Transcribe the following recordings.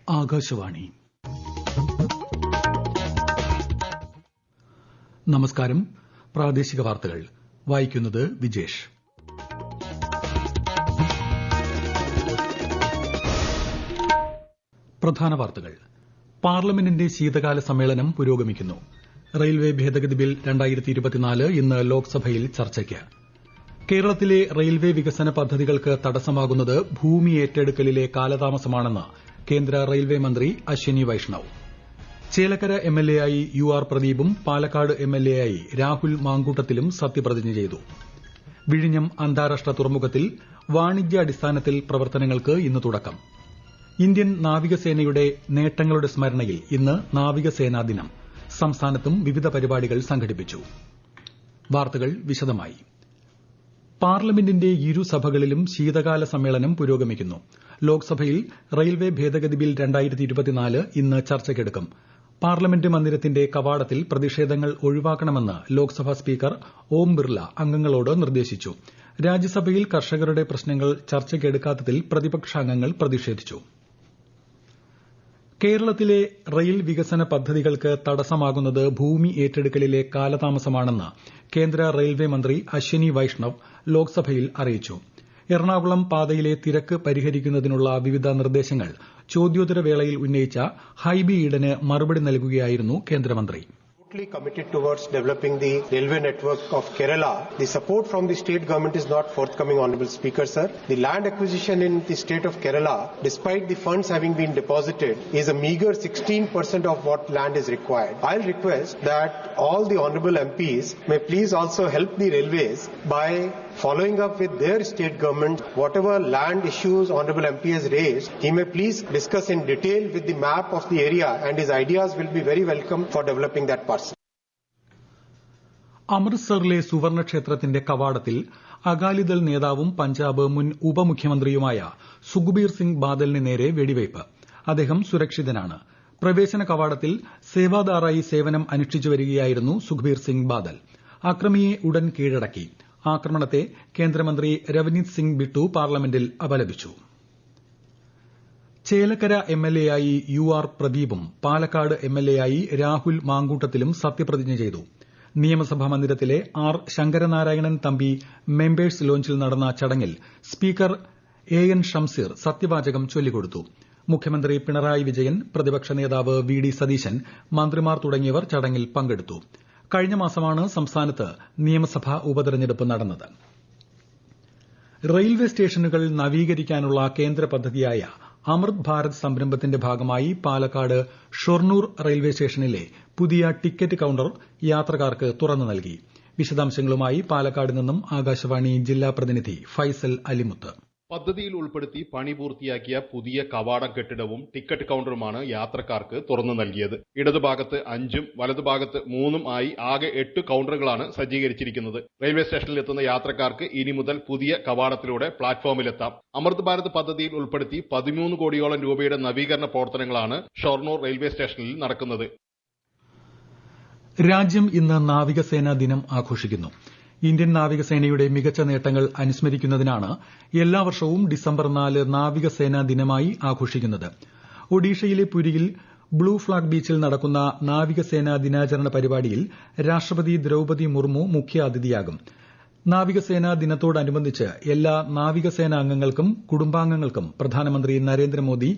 ആകാശവാണി. നമസ്കാരം. പ്രാദേശിക വാർത്തകൾ വായിക്കുന്നത് വിജേഷ്. പ്രധാന വാർത്തകൾ. പാർലമെന്റിന്റെ ശീതകാല സമ്മേളനം പുരോഗമിക്കുന്നു. റെയിൽവേ ഭേദഗതി ബിൽ 2024 ഇന്ന് ലോക്സഭയിൽ ചർച്ചയ്ക്ക്. കേരളത്തിലെ റെയിൽവേ വികസന പദ്ധതികൾക്ക് തടസ്സമാകുന്നത് ഭൂമി ഏറ്റെടുക്കലിലെ കാലതാമസമാണെന്ന് കേന്ദ്ര റെയിൽവേ മന്ത്രി അശ്വിനി വൈഷ്ണവ്. ചേലക്കര എംഎൽഎയായി യു.ആർ. പ്രദീപും പാലക്കാട് എംഎൽഎയായി രാഹുൽ മാങ്കൂട്ടത്തിലും സത്യപ്രതിജ്ഞ ചെയ്തു. വിഴിഞ്ഞം അന്താരാഷ്ട്ര തുറമുഖത്തിൽ വാണിജ്യാടിസ്ഥാനത്തിൽ പ്രവർത്തനങ്ങൾക്ക് ഇന്ന് തുടക്കം. ഇന്ത്യൻ നാവികസേനയുടെ നേട്ടങ്ങളുടെ സ്മരണയിൽ ഇന്ന് നാവികസേനാ ദിനം. സംസ്ഥാനത്തും വിവിധ പരിപാടികൾ സംഘടിപ്പിച്ചു. വാർത്തകൾ വിശദമായി. പാർലമെന്റിന്റെ ഇരുസഭകളിലും ശീതകാല സമ്മേളനം പുരോഗമിക്കുന്നു. ലോക്സഭയിൽ റെയിൽവേ ഭേദഗതി ബിൽ 2024 ഇന്ന് ചർച്ചയ്ക്കെടുക്കും. പാർലമെന്റ് മന്ദിരത്തിന്റെ കവാടത്തിൽ പ്രതിഷേധങ്ങൾ ഒഴിവാക്കണമെന്ന് ലോക്സഭാ സ്പീക്കർ ഓം ബിർല അംഗങ്ങളോട് നിർദ്ദേശിച്ചു. രാജ്യസഭയിൽ കർഷകരുടെ പ്രശ്നങ്ങൾ ചർച്ചയ്ക്കെടുക്കാത്തതിൽ പ്രതിപക്ഷാംഗങ്ങൾ പ്രതിഷേധിച്ചു. കേരളത്തിലെ റെയിൽ വികസന പദ്ധതികൾക്ക് തടസ്സമാകുന്നത് ഭൂമി ഏറ്റെടുക്കലിലെ കാലതാമസമാണെന്ന് കേന്ദ്ര റെയിൽവേ മന്ത്രി അശ്വിനി വൈഷ്ണവ് ലോക്സഭയിൽ അറിയിച്ചു. എറണാകുളം പാതയിലെ തിരക്ക് പരിഹരിക്കുന്നതിനുള്ള വിവിധ നിർദ്ദേശങ്ങൾ ചോദ്യോത്തരവേളയിൽ ഉന്നയിച്ച ഹൈബി ഈഡന് മറുപടി നൽകുകയായിരുന്നു കേന്ദ്രമന്ത്രി. Committed towards developing the railway network of Kerala. The support from the state government is not forthcoming, Honorable Speaker, sir. The land acquisition in the state of Kerala, despite the funds having been deposited, is a meager 16% of what land is required. I'll request that all the honorable MPs may please also help the railways by following up with their state government. Whatever land issues honorable MP has raised, he may please discuss in detail with the map of the area, and his ideas will be very welcome for developing that parcel. അമൃത്സറിലെ സുവർണ ക്ഷേത്രത്തിന്റെ കവാടത്തിൽ അകാലിദൾ നേതാവും പഞ്ചാബ് മുൻ ഉപമുഖ്യമന്ത്രിയുമായ സുഖ്ബീർ സിംഗ് ബാദലിന് നേരെ വെടിവയ്പ്. അദ്ദേഹം സുരക്ഷിതനാണ്. പ്രവേശന കവാടത്തിൽ സേവാദാറായി സേവനം അനുഷ്ഠിച്ചു വരികയായിരുന്നു സുഖ്ബീർ സിംഗ് ബാദൽ. അക്രമിയെ ഉടൻ കീഴടക്കി. ആക്രമണത്തെ കേന്ദ്രമന്ത്രി രവനീത് സിംഗ് ബിട്ടു പാർലമെന്റിൽ അപലപിച്ചു. ചേലക്കര എംഎൽഎയായി യു.ആർ. പ്രദീപും പാലക്കാട് എംഎൽഎയായി രാഹുൽ മാങ്കൂട്ടത്തിലും സത്യപ്രതിജ്ഞ ചെയ്തു. നിയമസഭാ മന്ദിരത്തിലെ ആർ. ശങ്കരനാരായണൻ തമ്പി മെമ്പേഴ്സ് ലോഞ്ചിൽ നടന്ന ചടങ്ങിൽ സ്പീക്കർ എ.എൻ. ഷംസീർ സത്യവാചകം ചൊല്ലിക്കൊടുത്തു. മുഖ്യമന്ത്രി പിണറായി വിജയൻ, പ്രതിപക്ഷ നേതാവ് വി.ഡി. സതീശൻ, മന്ത്രിമാർ തുടങ്ങിയവർ ചടങ്ങിൽ പങ്കെടുത്തു. കഴിഞ്ഞ മാസമാണ് സംസ്ഥാനത്ത് നിയമസഭാ ഉപതെരഞ്ഞെടുപ്പ് നടന്നത്. റെയിൽവേ സ്റ്റേഷനുകൾ നവീകരിക്കാനുള്ള കേന്ദ്ര പദ്ധതിയായ അമൃത് ഭാരത് സംരംഭത്തിന്റെ ഭാഗമായി പാലക്കാട് ഷൊർണൂർ റെയിൽവേ സ്റ്റേഷനിലെ പുതിയ ടിക്കറ്റ് കൌണ്ടർ യാത്രക്കാർക്ക് തുറന്നു നൽകി. വിശദാംശങ്ങളുമായി പാലക്കാട് നിന്നും ആകാശവാണി ജില്ലാ പ്രതിനിധി ഫൈസൽ അലിമുത്ത്. പദ്ധതിയിൽ ഉൾപ്പെടുത്തി പണി പൂർത്തിയാക്കിയ പുതിയ കവാടം കെട്ടിടവും ടിക്കറ്റ് കൌണ്ടറുമാണ് യാത്രക്കാർക്ക് തുറന്നു നൽകിയത്. ഇടതുഭാഗത്ത് 5ഉം വലതുഭാഗത്ത് 3ഉം ആയി ആകെ 8 കൌണ്ടറുകളാണ് സജ്ജീകരിച്ചിരിക്കുന്നത്. റെയിൽവേ സ്റ്റേഷനിൽ എത്തുന്ന യാത്രക്കാർക്ക് ഇനി മുതൽ പുതിയ കവാടത്തിലൂടെ പ്ലാറ്റ്ഫോമിലെത്താം. അമൃത് ഭാരത് പദ്ധതിയിൽ ഉൾപ്പെടുത്തി 13 കോടിയോളം രൂപയുടെ നവീകരണ പ്രവർത്തനങ്ങളാണ് ഷൊർണൂർ റെയിൽവേ സ്റ്റേഷനിൽ നടക്കുന്നത്. രാജ്യം ഇന്ന് നാവികസേനാ ദിനം ആഘോഷിക്കുന്നു. ഇന്ത്യൻ നാവികസേനയുടെ മികച്ച നേട്ടങ്ങൾ അനുസ്മരിക്കുന്നതിനാണ് എല്ലാ വർഷവും ഡിസംബർ 4 നാവികസേനാ ദിനമായി ആഘോഷിക്കുന്നത്. ഒഡീഷയിലെ പുരിയിൽ ബ്ലൂ ഫ്ളാഗ് ബീച്ചിൽ നടക്കുന്ന നാവികസേനാ ദിനാചരണ പരിപാടിയിൽ രാഷ്ട്രപതി ദ്രൌപദി മുർമു മുഖ്യാതിഥിയാകും. നാവികസേനാ ദിനത്തോടനുബന്ധിച്ച് എല്ലാ നാവികസേനാ അംഗങ്ങൾക്കും കുടുംബാംഗങ്ങൾക്കും പ്രധാനമന്ത്രി നരേന്ദ്രമോദി,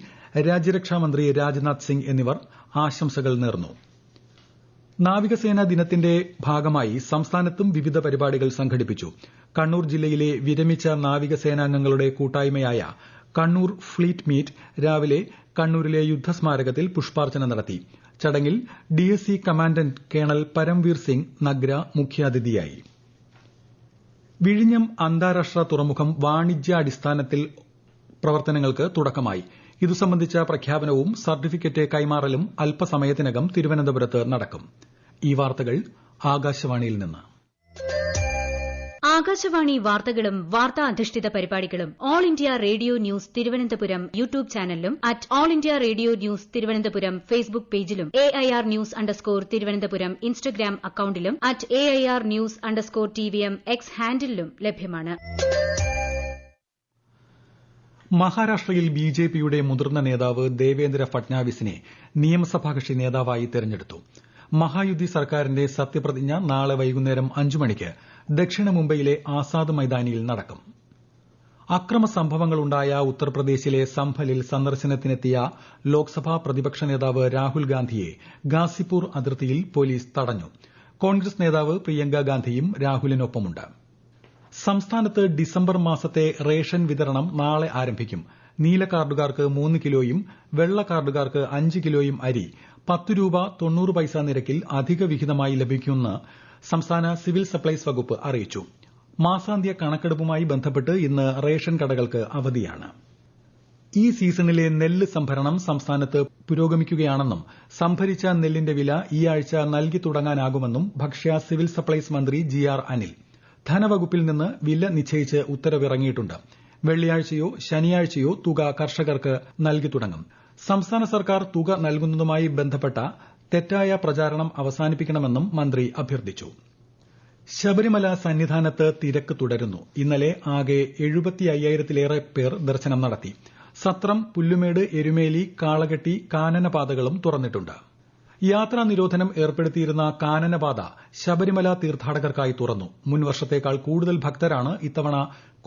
രാജ്യരക്ഷാമന്ത്രി രാജ്നാഥ് സിംഗ് എന്നിവർ ആശംസകൾ നേർന്നു. നാവികസേനാ ദിനത്തിന്റെ ഭാഗമായി സംസ്ഥാനത്തും വിവിധ പരിപാടികൾ സംഘടിപ്പിച്ചു. കണ്ണൂർ ജില്ലയിലെ വിരമിച്ച നാവികസേനാംഗങ്ങളുടെ കൂട്ടായ്മയായ കണ്ണൂർ ഫ്ലീറ്റ് മീറ്റ് രാവിലെ കണ്ണൂരിലെ യുദ്ധസ്മാരകത്തിൽ പുഷ്പാർച്ചന നടത്തി. ചടങ്ങിൽ DSC commandant colonel Paramvir Singh Nagra മുഖ്യാതിഥിയായി. വിഴിഞ്ഞം അന്താരാഷ്ട്ര തുറമുഖം വാണിജ്യാടിസ്ഥാനത്തിൽ പ്രവർത്തനങ്ങൾക്ക് തുടക്കമായി. ഇതു സംബന്ധിച്ച പ്രഖ്യാപനവും സർട്ടിഫിക്കറ്റ് കൈമാറലും അല്പസമയത്തിനകം തിരുവനന്തപുരത്ത് നടക്കും. ഈ വാർത്തകൾ ആകാശവാണിയിൽ നിന്ന്. ആകാശവാണി വാർത്തകളും വാർത്താ അധിഷ്ഠിത പരിപാടികളും all India radio news Thiruvananthapuram YouTube ചാനലിലും all India radio news Thiruvananthapuram Facebook പേജിലും AIR ന്യൂസ് _തിരുവനന്തപുരം ഇൻസ്റ്റഗ്രാം അക്കൌണ്ടിലും AIR ന്യൂസ് _TVM X ഹാൻഡിലും ലഭ്യമാണ്. മഹാരാഷ്ട്രയിൽ ബിജെപിയുടെ മുതിർന്ന നേതാവ് ദേവേന്ദ്ര ഫട്നാവിസിനെ നിയമസഭാ കക്ഷി നേതാവായി തെരഞ്ഞെടുത്തു. മഹായുതി സർക്കാരിന്റെ സത്യപ്രതിജ്ഞ നാളെ വൈകുന്നേരം 5 മണിക്ക് ദക്ഷിണ മുംബൈയിലെ ആസാദ് മൈതാനിയിൽ നടക്കും. അക്രമ സംഭവങ്ങളുണ്ടായ ഉത്തർപ്രദേശിലെ സംഭലിൽ സന്ദർശനത്തിനെത്തിയ ലോക്സഭാ പ്രതിപക്ഷ നേതാവ് രാഹുൽ ഗാന്ധിയെ ഗാസിപൂർ അതിർത്തിയിൽ പോലീസ് തടഞ്ഞു. കോൺഗ്രസ് നേതാവ് പ്രിയങ്ക ഗാന്ധിയും രാഹുലിനൊപ്പമുണ്ട്. സംസ്ഥാനത്ത് ഡിസംബർ മാസത്തെ റേഷൻ വിതരണം നാളെ ആരംഭിക്കും. നീല കാർഡുകാർക്ക് 3 കിലോയും വെള്ള കാർഡുകാർക്ക് 5 കിലോയും അരി 10 രൂപ 90 പൈസ നിരക്കിൽ അധിക വിഹിതമായി ലഭിക്കുമെന്ന് സംസ്ഥാന സിവിൽ സപ്ലൈസ് വകുപ്പ് അറിയിച്ചു. മാസാന്ത്യ കണക്കെടുപ്പുമായി ബന്ധപ്പെട്ട് ഇന്ന് റേഷൻ കടകൾക്ക് അവധിയാണ്. ഈ സീസണിലെ നെല്ല് സംഭരണം സംസ്ഥാനത്ത് പുരോഗമിക്കുകയാണെന്നും സംഭരിച്ച നെല്ലിന്റെ വില ഈ ആഴ്ച നൽകി തുടങ്ങാനാകുമെന്നും ഭക്ഷ്യ സിവിൽ സപ്ലൈസ് മന്ത്രി GR അനിൽ. ധനവകുപ്പിൽ നിന്ന് വില നിശ്ചയിച്ച് ഉത്തരവിറങ്ങിയിട്ടുണ്ട്. വെള്ളിയാഴ്ചയോ ശനിയാഴ്ചയോ തുക കർഷകർക്ക് നൽകി തുടങ്ങും. സംസ്ഥാന സർക്കാർ തുക നൽകുന്നതുമായി ബന്ധപ്പെട്ട തെറ്റായ പ്രചാരണം അവസാനിപ്പിക്കണമെന്നും മന്ത്രി അഭ്യർത്ഥിച്ചു. ശബരിമല സന്നിധാനത്ത് തിരക്ക് തുടരുന്നു. ഇന്നലെ ആകെ 75,000-ലേറെ പേർ ദർശനം നടത്തി. സത്രം, പുല്ലുമേട്, എരുമേലി, കാളകെട്ടി, കാനനപാതകളും തുറന്നിട്ടുണ്ട്. യാത്രാ നിരോധനം ഏർപ്പെടുത്തിയിരുന്ന കാനനപാത ശബരിമല തീർത്ഥാടകർക്കായി തുറന്നു. മുൻ വർഷത്തേക്കാൾ കൂടുതൽ ഭക്തരാണ് ഇത്തവണ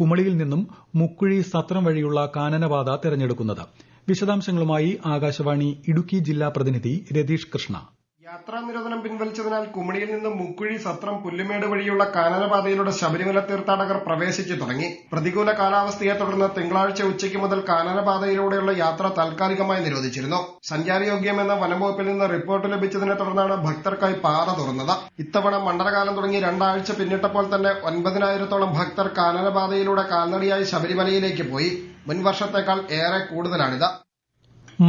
കുമളിയിൽ നിന്നും മുക്കുഴി സത്രം വഴിയുള്ള കാനനപാത തെരഞ്ഞെടുക്കുന്നത്. വിശദാംശങ്ങളുമായി ആകാശവാണി ഇടുക്കി ജില്ലാ പ്രതിനിധി രതീഷ് കൃഷ്ണ. യാത്രാ നിരോധനം പിൻവലിച്ചതിനാൽ കുമളിയിൽ നിന്ന് മുക്കുഴി, സത്രം, പുല്ലുമേട് വഴിയുള്ള കാനനപാതയിലൂടെ ശബരിമല തീർത്ഥാടകർ പ്രവേശിച്ചു തുടങ്ങി. പ്രതികൂല കാലാവസ്ഥയെ തുടർന്ന് തിങ്കളാഴ്ച ഉച്ചയ്ക്ക് മുതൽ കാനനപാതയിലൂടെയുള്ള യാത്ര താൽക്കാലികമായി നിരോധിച്ചിരുന്നു. സഞ്ചാരയോഗ്യമെന്ന വനംവകുപ്പിൽ നിന്ന് റിപ്പോർട്ട് ലഭിച്ചതിനെ തുടർന്നാണ് ഭക്തർക്കായി പാത തുറന്നത്. ഇത്തവണ മണ്ഡലകാലം തുടങ്ങി 2 ആഴ്ച പിന്നിട്ടപ്പോൾ തന്നെ 9,000-ഓളം ഭക്തർ കാനനപാതയിലൂടെ കാൽനടയായി ശബരിമലയിലേക്ക് പോയി. മുൻ വർഷത്തേക്കാൾ ഏറെ കൂടുതലാണിത്.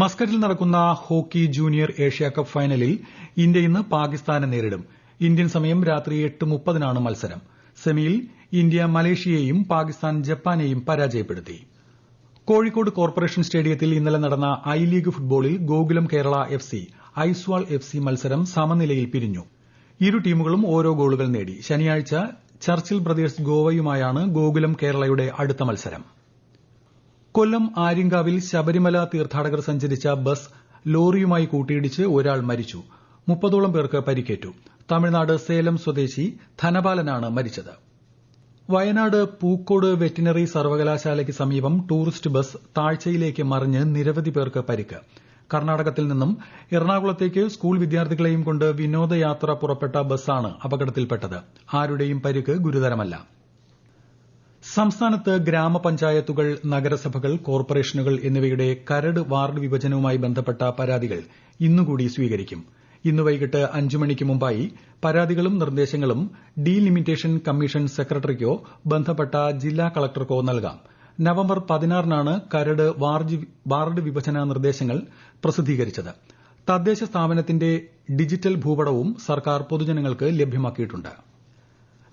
മസ്കറ്റിൽ നടക്കുന്ന ഹോക്കി ജൂനിയർ ഏഷ്യാകപ്പ് ഫൈനലിൽ ഇന്ത്യ ഇന്ന് പാകിസ്ഥാനെ നേരിടും. ഇന്ത്യൻ സമയം രാത്രി 8:30-നാണ് മത്സരം. സെമിയിൽ ഇന്ത്യ മലേഷ്യയെയും പാകിസ്ഥാൻ ജപ്പാനെയും പരാജയപ്പെടുത്തി. കോഴിക്കോട് കോർപ്പറേഷൻ സ്റ്റേഡിയത്തിൽ ഇന്നലെ നടന്ന ഐ ലീഗ് ഫുട്ബോളിൽ ഗോകുലം കേരള FC ഐസ്വാൾ FC മത്സരം സമനിലയിൽ പിരിഞ്ഞു. ഇരു ടീമുകളും ഓരോ ഗോളുകൾ നേടി. ശനിയാഴ്ച ചർച്ചിൽ ബ്രദേഴ്സ് ഗോവയുമായാണ് ഗോകുലം കേരളയുടെ അടുത്ത മത്സരം. കൊല്ലം ആര്യങ്കാവിൽ ശബരിമല തീർത്ഥാടകർ സഞ്ചരിച്ച ബസ് ലോറിയുമായി കൂട്ടിയിടിച്ച് ഒരാൾ മരിച്ചു. 30ഓളം പേർക്ക് പരിക്കേറ്റു. തമിഴ്നാട് സേലം സ്വദേശി ധനപാലനാണ് മരിച്ചത്. വയനാട് പൂക്കോട് വെറ്റിനറി സർവകലാശാലയ്ക്ക് സമീപം ടൂറിസ്റ്റ് ബസ് താഴ്ചയിലേക്ക് മറിഞ്ഞ് നിരവധി പേർക്ക് പരിക്ക്. കർണാടകത്തിൽ നിന്നും എറണാകുളത്തേക്ക് സ്കൂൾ വിദ്യാർത്ഥികളെയും കൊണ്ട് വിനോദയാത്ര പുറപ്പെട്ട ബസ്സാണ് അപകടത്തിൽപ്പെട്ടത്. ആരുടെയും പരിക്ക് ഗുരുതരമല്ല. സംസ്ഥാനത്ത് ഗ്രാമപഞ്ചായത്തുകൾ, നഗരസഭകൾ, കോർപ്പറേഷനുകൾ എന്നിവയുടെ കരട് വാർഡ് വിഭജനവുമായി ബന്ധപ്പെട്ട പരാതികൾ ഇന്നുകൂടി സ്വീകരിക്കും. ഇന്ന് വൈകിട്ട് 5 മണിക്ക് മുമ്പായി പരാതികളും നിർദ്ദേശങ്ങളും ഡീലിമിറ്റേഷൻ കമ്മീഷൻ സെക്രട്ടറിക്കോ ബന്ധപ്പെട്ട ജില്ലാ കളക്ടർക്കോ നൽകാം. നവംബർ 16-നാണ് കരട് വാർഡ് വിഭജന നിർദ്ദേശങ്ങൾ പ്രസിദ്ധീകരിച്ചത്. തദ്ദേശ സ്ഥാപനത്തിന്റെ ഡിജിറ്റൽ ഭൂപടവും സർക്കാർ പൊതുജനങ്ങൾക്ക് ലഭ്യമാക്കിയിട്ടുണ്ട്.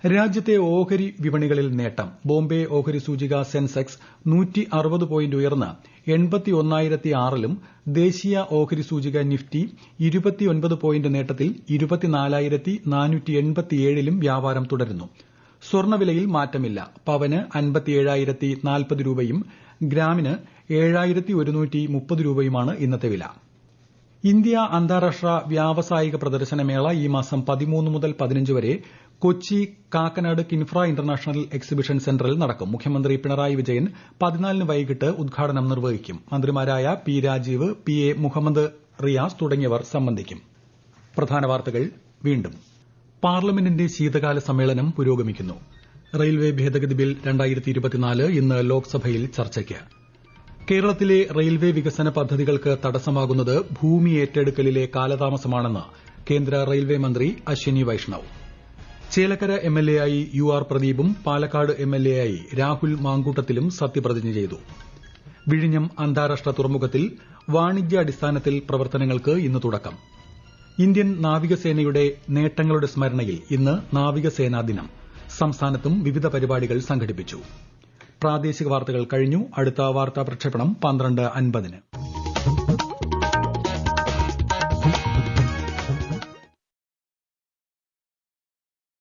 രാജ്യത്തെ ഓഹരി വിപണികളിൽ നേട്ടം. ബോംബെ ഓഹരി സൂചിക സെൻസെക്സ് 160 പോയിന്റ് ഉയർന്ന് 81,006-ലും ദേശീയ ഓഹരി സൂചിക നിഫ്റ്റി 29 പോയിന്റ് നേട്ടത്തിൽ 24,487-ലും വ്യാപാരം തുടരുന്നു. സ്വർണ്ണവിലയിൽ മാറ്റമില്ല. പവന് 57,040 രൂപയും ഗ്രാമിന് 7,130 രൂപയുമാണ് ഇന്നത്തെ വില. ഇന്ത്യ അന്താരാഷ്ട്ര വ്യാവസായിക പ്രദർശനമേള ഈ മാസം 13 മുതൽ 15 വരെ കൊച്ചി കാക്കനാട് കിൻഫ്ര ഇന്റർനാഷണൽ എക്സിബിഷൻ സെന്ററിൽ നടക്കും. മുഖ്യമന്ത്രി പിണറായി വിജയൻ 14-ന് വൈകിട്ട് ഉദ്ഘാടനം നിർവഹിക്കും. മന്ത്രിമാരായ പി രാജീവ്, PA മുഹമ്മദ് റിയാസ് തുടങ്ങിയവർ സംബന്ധിക്കും. പ്രധാന വാർത്തകൾ വീണ്ടും. പാർലമെന്റിന്റെ ശീതകാല സമ്മേളനം പുരോഗമിക്കുന്നു. റെയിൽവേ ഭേദഗതി ബിൽ 2024 ഇന്ന് ലോക്സഭയിൽ ചർച്ചയ്ക്ക്. കേരളത്തിലെ റെയിൽവേ വികസന പദ്ധതികൾക്ക് തടസ്സമാകുന്നത് ഭൂമി ഏറ്റെടുക്കലിലെ കാലതാമസമാണെന്ന് കേന്ദ്ര റെയിൽവേ മന്ത്രി അശ്വിനി വൈഷ്ണവ്. ചേലക്കര MLA ആയി UR പ്രദീപും പാലക്കാട് MLA ആയി രാഹുൽ മാങ്കൂട്ടത്തിലും സത്യപ്രതിജ്ഞ ചെയ്തു. വിഴിഞ്ഞം അന്താരാഷ്ട്ര തുറമുഖത്തിൽ വാണിജ്യാടിസ്ഥാനത്തിൽ പ്രവർത്തനങ്ങൾക്ക് ഇന്ന് തുടക്കം. ഇന്ത്യൻ നാവികസേനയുടെ നേട്ടങ്ങളുടെ സ്മരണയിൽ ഇന്ന് നാവികസേനാ ദിനം. സംസ്ഥാനത്തും വിവിധ പരിപാടികൾ സംഘടിപ്പിച്ചു. പ്രാദേശിക വാർത്തകൾ കഴിഞ്ഞു. അടുത്ത വാർത്താ പ്രക്ഷേപണം 12:50-ന്.